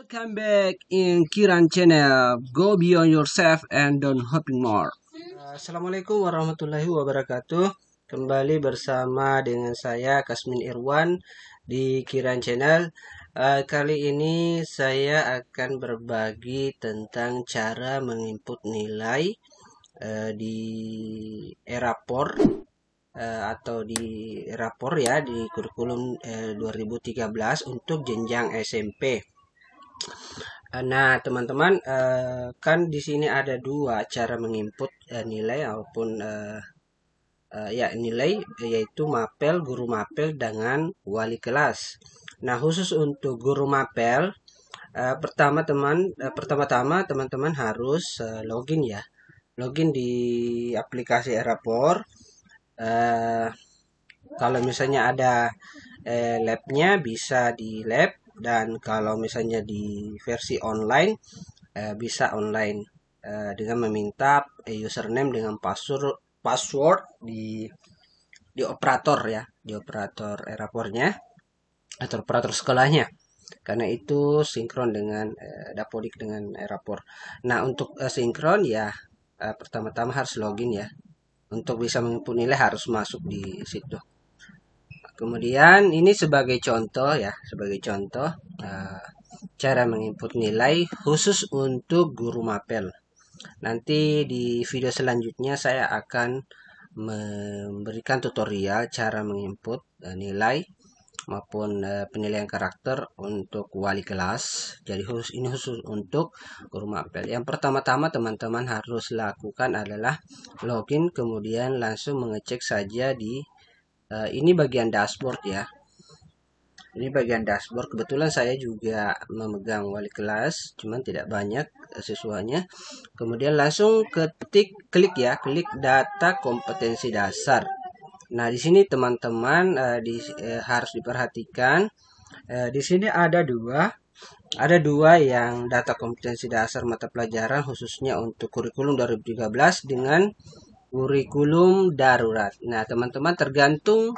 Welcome back in Kiran Channel. Go beyond yourself and don't hoping more. Assalamualaikum warahmatullahi wabarakatuh. Kembali bersama dengan saya Kasmin Irwan di Kiran Channel. Kali ini saya akan berbagi tentang cara menginput nilai di rapor atau di rapor ya di kurikulum 2013 untuk jenjang SMP. Nah, teman-teman, kan di sini ada dua cara menginput nilai maupun nilai, yaitu mapel, guru mapel dengan wali kelas. Nah, khusus untuk guru mapel, pertama-tama teman-teman harus login ya, login di aplikasi Rapor. Kalau misalnya ada labnya bisa di lab, dan kalau misalnya di versi online bisa online dengan meminta username dengan password di operator ya, di operator rapornya atau operator sekolahnya, karena itu sinkron dengan Dapodik dengan rapor. Nah, untuk sinkron ya pertama-tama harus login ya. Untuk bisa menginput nilai harus masuk di situ. Kemudian ini sebagai contoh ya, sebagai contoh cara menginput nilai khusus untuk guru mapel. Nanti di video selanjutnya saya akan memberikan tutorial cara menginput nilai maupun penilaian karakter untuk wali kelas. Jadi ini khusus untuk guru mapel. Yang pertama-tama teman-teman harus lakukan adalah login, kemudian langsung mengecek saja di ini bagian dashboard ya. Ini bagian dashboard. Kebetulan saya juga memegang wali kelas, cuman tidak banyak siswanya. Kemudian langsung klik ya, klik data kompetensi dasar. Nah, di sini teman-teman harus diperhatikan. Di sini ada dua yang data kompetensi dasar mata pelajaran khususnya untuk kurikulum 2013 dengan kurikulum darurat. Nah, teman-teman tergantung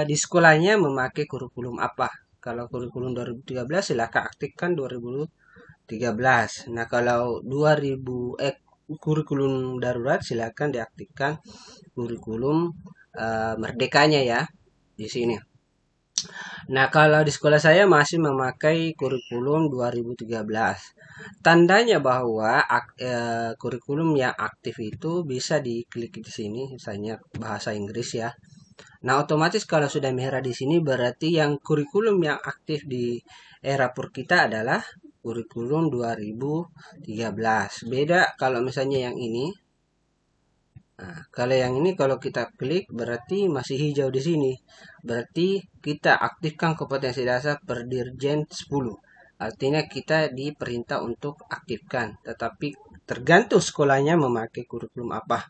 di sekolahnya memakai kurikulum apa. Kalau kurikulum 2013 silakan aktifkan 2013. Nah, kalau kurikulum darurat silakan diaktifkan kurikulum merdekanya ya di sini. Nah, kalau di sekolah saya masih memakai kurikulum 2013. Tandanya bahwa kurikulum yang aktif itu bisa diklik di sini, misalnya bahasa Inggris ya. Nah, otomatis kalau sudah merah di sini berarti yang kurikulum yang aktif di rapor kita adalah kurikulum 2013. Beda kalau misalnya yang ini. Nah, kalau yang ini kalau kita klik berarti masih hijau di sini. Berarti kita aktifkan kompetensi dasar per Dirjen 10. Artinya kita diperintah untuk aktifkan, tetapi tergantung sekolahnya memakai kurikulum apa.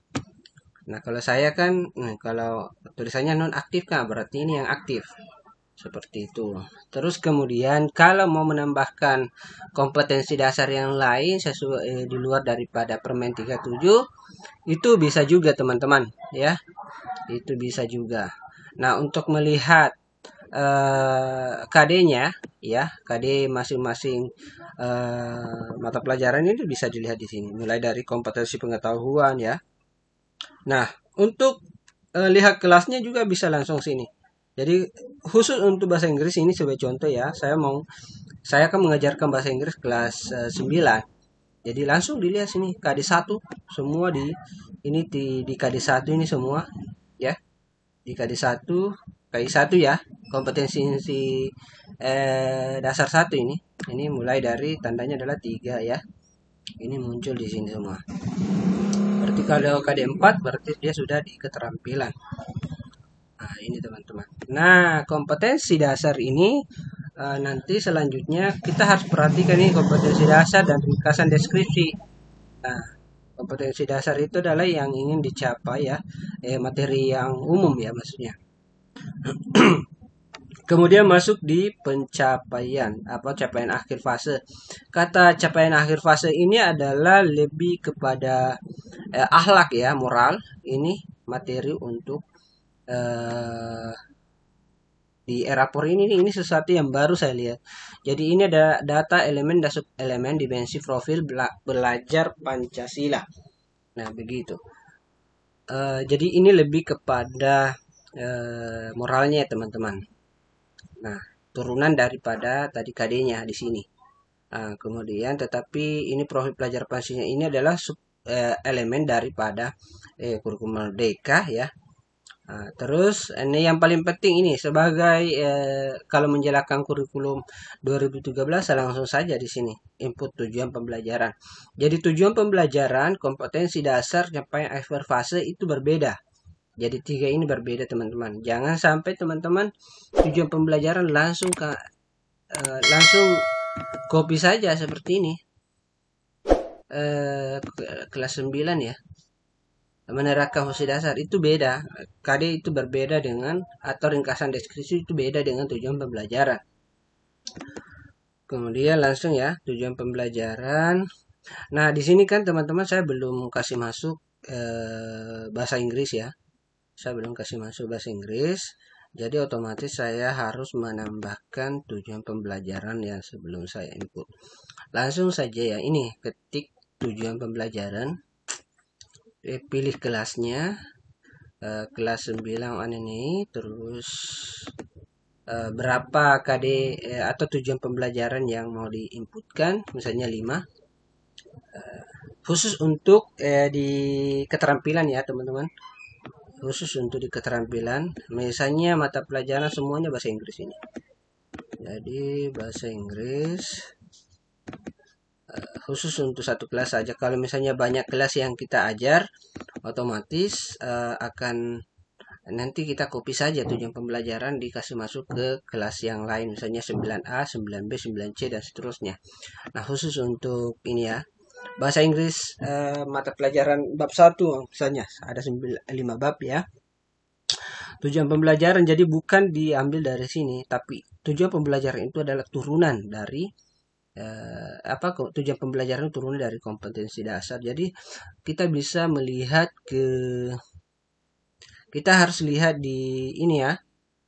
Nah, kalau saya kan, kalau tulisannya non aktif kan berarti ini yang aktif. Seperti itu. Terus kemudian kalau mau menambahkan kompetensi dasar yang lain sesuai di luar daripada Permen 37 itu bisa juga teman-teman ya. Itu bisa juga. Nah, untuk melihat KD-nya ya, KD masing-masing mata pelajaran itu bisa dilihat di sini, mulai dari kompetensi pengetahuan ya. Nah, untuk lihat kelasnya juga bisa langsung sini. Jadi khusus untuk bahasa Inggris ini sebagai contoh ya, saya akan mengajarkan bahasa Inggris kelas 9. Jadi langsung dilihat sini KD1 semua di KD1 ini semua ya. Di KD1 ya, kompetensi dasar 1 ini. Ini mulai dari tandanya adalah 3 ya. Ini muncul di sini semua. Berarti kalau KD4 berarti dia sudah di keterampilan. Nah, ini teman-teman. Nah, kompetensi dasar ini nanti selanjutnya kita harus perhatikan nih kompetensi dasar dan ringkasan deskripsi. Nah, kompetensi dasar itu adalah yang ingin dicapai ya, materi yang umum ya maksudnya. Kemudian masuk di capaian akhir fase. Kata capaian akhir fase ini adalah lebih kepada akhlak ya, moral. Ini materi untuk di Erapor ini sesuatu yang baru saya lihat. Jadi ini ada data elemen dan sub elemen dimensi profil belajar Pancasila. Nah, begitu. Jadi ini lebih kepada moralnya ya teman-teman. Nah, turunan daripada tadi KD-nya di sini. Nah, kemudian tetapi ini profil pelajar Pancasila ini adalah elemen daripada kurikulum merdeka ya. Nah, terus ini yang paling penting ini sebagai kalau menjalankan kurikulum 2013 langsung saja di sini input tujuan pembelajaran. Jadi tujuan pembelajaran, kompetensi dasar, capaian akhir fase itu berbeda. Jadi tiga ini berbeda teman-teman. Jangan sampai teman-teman tujuan pembelajaran langsung copy saja seperti ini. Kelas 9 ya. Menerapkan fungsi dasar itu beda. KD itu berbeda dengan atau ringkasan deskripsi itu beda dengan tujuan pembelajaran. Kemudian langsung ya tujuan pembelajaran. Nah di sini kan teman-teman saya belum kasih masuk bahasa Inggris ya. Saya belum kasih masuk bahasa Inggris. Jadi otomatis saya harus menambahkan tujuan pembelajaran yang sebelum saya input. Langsung saja ya ini ketik tujuan pembelajaran. Pilih kelasnya. Kelas 9 ini terus berapa KD atau tujuan pembelajaran yang mau diinputkan misalnya 5 khusus untuk di keterampilan ya teman-teman, khusus untuk di keterampilan misalnya mata pelajaran semuanya bahasa Inggris ini, jadi bahasa Inggris khusus untuk satu kelas saja. Kalau misalnya banyak kelas yang kita ajar otomatis akan nanti kita copy saja tujuan pembelajaran dikasih masuk ke kelas yang lain misalnya 9A, 9B, 9C dan seterusnya. Nah, khusus untuk ini ya. Bahasa Inggris mata pelajaran bab 1 misalnya ada 5 bab ya. Tujuan pembelajaran jadi bukan diambil dari sini, tapi tujuan pembelajaran itu adalah turunan dari tujuan pembelajaran turunan dari kompetensi dasar. Jadi kita bisa melihat kita harus lihat di ini ya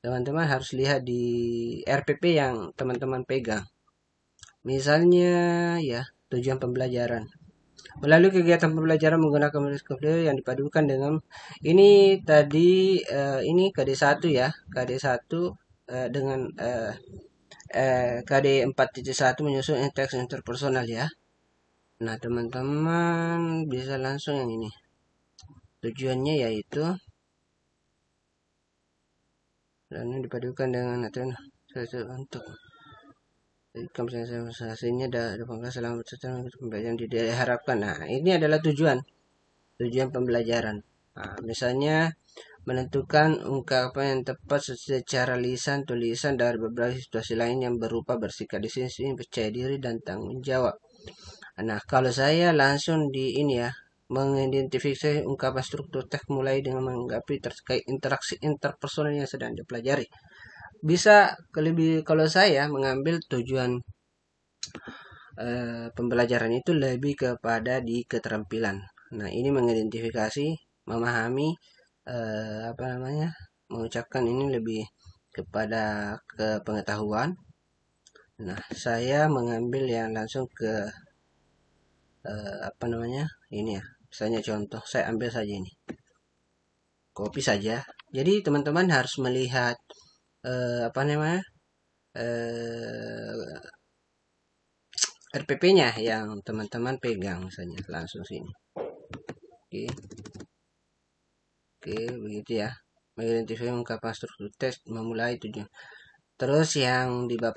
teman-teman, harus lihat di RPP yang teman-teman pegang. Misalnya ya tujuan pembelajaran melalui kegiatan pembelajaran menggunakan metode yang dipadukan dengan ini tadi ini KD1 ya, KD1 dengan KD 4.1 menyusun interaksi interpersonal ya. Nah teman-teman bisa langsung yang ini, tujuannya yaitu dan ini dipadukan dengan untuk hasilnya ada selama pembelajaran diharapkan. Nah ini adalah tujuan pembelajaran. Nah, misalnya menentukan ungkapan yang tepat secara lisan tulisan dari beberapa situasi lain yang berupa bersikap disiplin, percaya diri dan tanggung jawab. Nah kalau saya langsung di ini ya mengidentifikasi ungkapan struktur teks mulai dengan menanggapi terkait interaksi interpersonal yang sedang dipelajari. Bisa lebih kalau saya mengambil tujuan pembelajaran itu lebih kepada di keterampilan. Nah ini mengidentifikasi, memahami mengucapkan ini lebih kepada ke pengetahuan. Nah saya mengambil yang langsung ke ini ya, misalnya contoh saya ambil saja ini, copy saja. Jadi teman-teman harus melihat RPP-nya yang teman-teman pegang misalnya langsung sini. Oke, begitu ya. Mengidentifikasi ungkapan struktur teks memulai tujuan. Terus yang di bab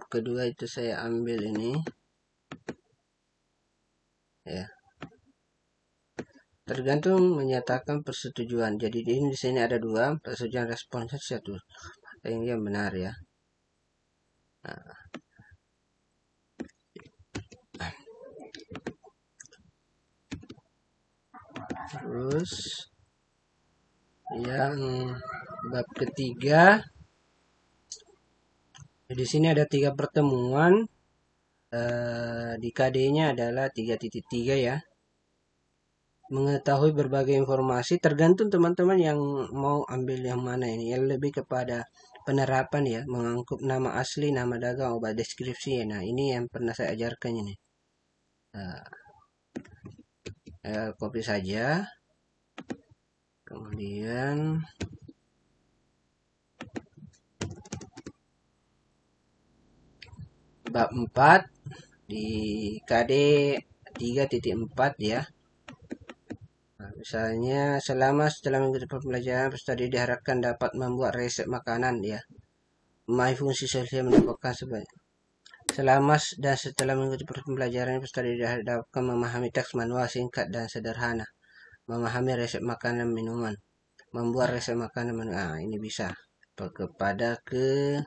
kedua itu saya ambil ini ya. Tergantung menyatakan persetujuan. Jadi ini di sini ada 2, persetujuan responsif 1. Yang benar ya. Nah. Terus yang bab ketiga di sini ada 3 pertemuan. Di KD-nya adalah 3.3 ya. mengetahui berbagai informasi, tergantung teman-teman yang mau ambil yang mana ini. Yang lebih kepada penerapan ya, mengangkut nama asli, nama dagang, obat deskripsi ya. Nah, ini yang pernah saya ajarkan ini. Nah, copy saja. Kemudian bab 4 di KD 3.4 ya. Nah, misalnya setelah mengikuti pembelajaran peserta diharapkan dapat membuat resep makanan ya. Memahami fungsi sosial mendapatkan dan setelah mengikuti pembelajaran peserta diharapkan memahami teks manual singkat dan sederhana, memahami resep makanan minuman, membuat resep makanan minuman. Nah, ini bisa kepada ke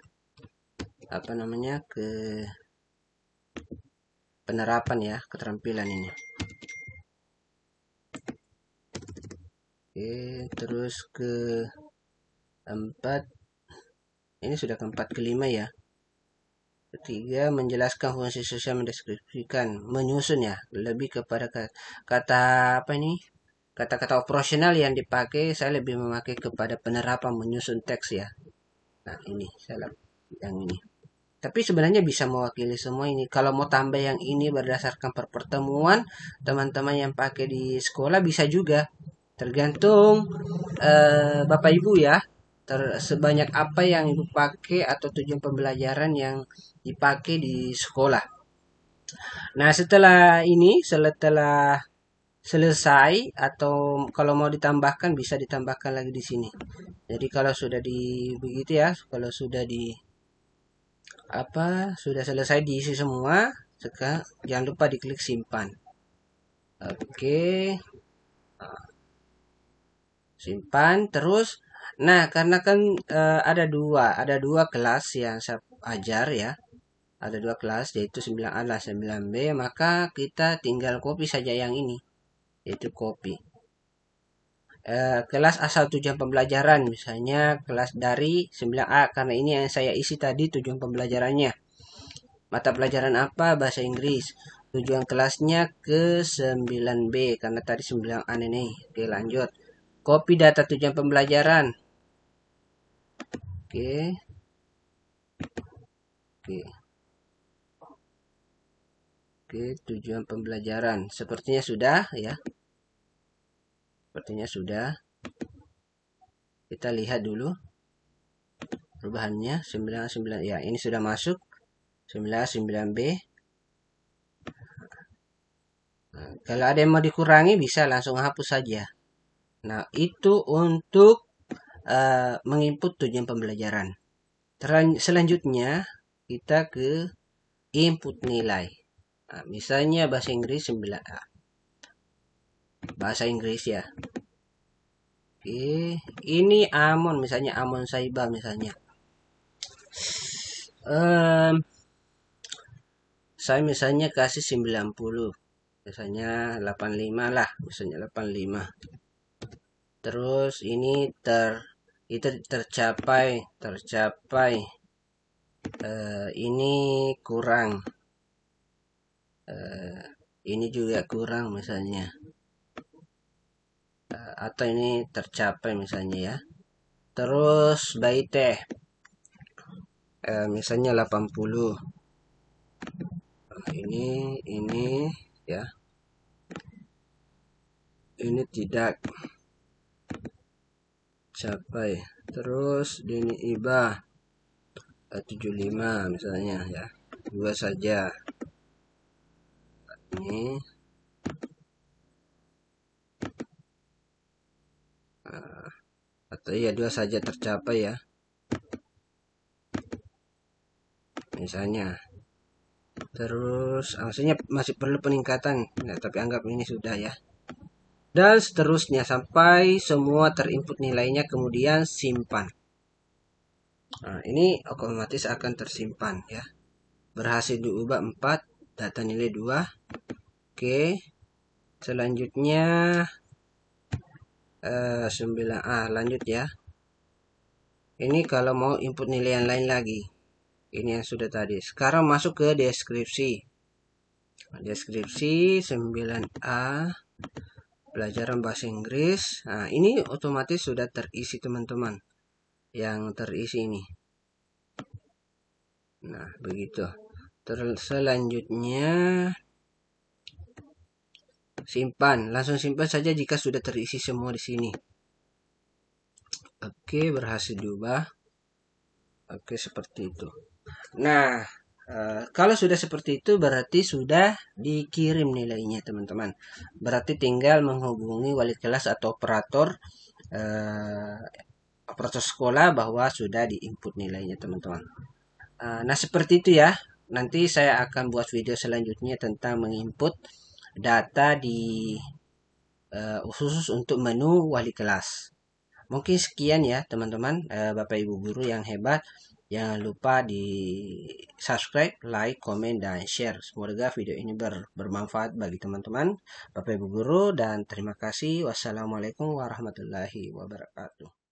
penerapan ya, keterampilan ini. Oke, terus ke 4. Ini sudah keempat, kelima ya. Ketiga, menjelaskan fungsi sosial, mendeskripsikan, menyusun ya. Lebih kepada kata apa ini? Kata-kata operasional yang dipakai, saya lebih memakai kepada penerapan menyusun teks ya. Nah, ini saya yang ini. Tapi sebenarnya bisa mewakili semua ini. Kalau mau tambah yang ini berdasarkan pertemuan teman-teman yang pakai di sekolah bisa juga. Tergantung Bapak Ibu ya. Sebanyak apa yang Ibu pakai atau tujuan pembelajaran yang dipakai di sekolah. Nah, setelah selesai atau kalau mau ditambahkan bisa ditambahkan lagi di sini. Jadi kalau sudah begitu ya, kalau sudah sudah selesai diisi semua, sekarang jangan lupa diklik simpan. Oke. Simpan terus. Nah, karena kan ada dua kelas yang saya ajar ya. Ada dua kelas yaitu 9A dan 9B, maka kita tinggal copy saja yang ini. Yaitu copy. Kelas asal tujuan pembelajaran, misalnya kelas dari 9A, karena ini yang saya isi tadi tujuan pembelajarannya. Mata pelajaran apa? Bahasa Inggris. Tujuan kelasnya ke 9B, karena tadi 9A ini. Oke, lanjut. Copy data tujuan pembelajaran. Oke. Oke, tujuan pembelajaran. Sepertinya sudah ya. Sepertinya sudah. Kita lihat dulu perubahannya. 99 ya, ini sudah masuk. 9B. Nah, kalau ada yang mau dikurangi bisa langsung hapus saja. Nah, itu untuk menginput tujuan pembelajaran. Selanjutnya kita ke input nilai. Nah, misalnya bahasa Inggris 9A. Bahasa Inggris ya. Oke, ini Amon misalnya, Amon Saiba misalnya. Saya misalnya kasih 90. Misalnya 85 lah, misalnya 85. Terus ini tercapai. Ini kurang. Ini juga kurang misalnya. Atau ini tercapai misalnya ya. Terus bayi teh. Misalnya 80. Ini ya. Ini tidak capai. Terus Dini Iba 75 misalnya ya. 2 saja. Ini atau ya 2 saja tercapai ya. Misalnya. Terus maksudnya masih perlu peningkatan. Nah, tapi anggap ini sudah ya. Dan seterusnya sampai semua terinput nilainya, kemudian simpan. Nah, ini otomatis akan tersimpan ya. Berhasil diubah 4, data nilai 2. Oke. Selanjutnya 9A, lanjut ya. Ini kalau mau input nilai yang lain lagi. Ini yang sudah tadi. Sekarang masuk ke deskripsi. Deskripsi 9A. pelajaran bahasa Inggris. Nah, ini otomatis sudah terisi teman-teman. Yang terisi ini. Nah, begitu. Selanjutnya simpan. Langsung simpan saja jika sudah terisi semua di sini. Oke, berhasil diubah. Oke, seperti itu. Nah, kalau sudah seperti itu berarti sudah dikirim nilainya teman-teman. Berarti tinggal menghubungi wali kelas atau operator sekolah bahwa sudah diinput nilainya teman-teman. Nah seperti itu ya. Nanti saya akan buat video selanjutnya tentang menginput data di khusus untuk menu wali kelas. Mungkin sekian ya teman-teman, Bapak Ibu guru yang hebat. Jangan lupa di subscribe, like, komen, dan share. Semoga video ini bermanfaat bagi teman-teman, Bapak Ibu guru, dan terima kasih. Wassalamualaikum warahmatullahi wabarakatuh.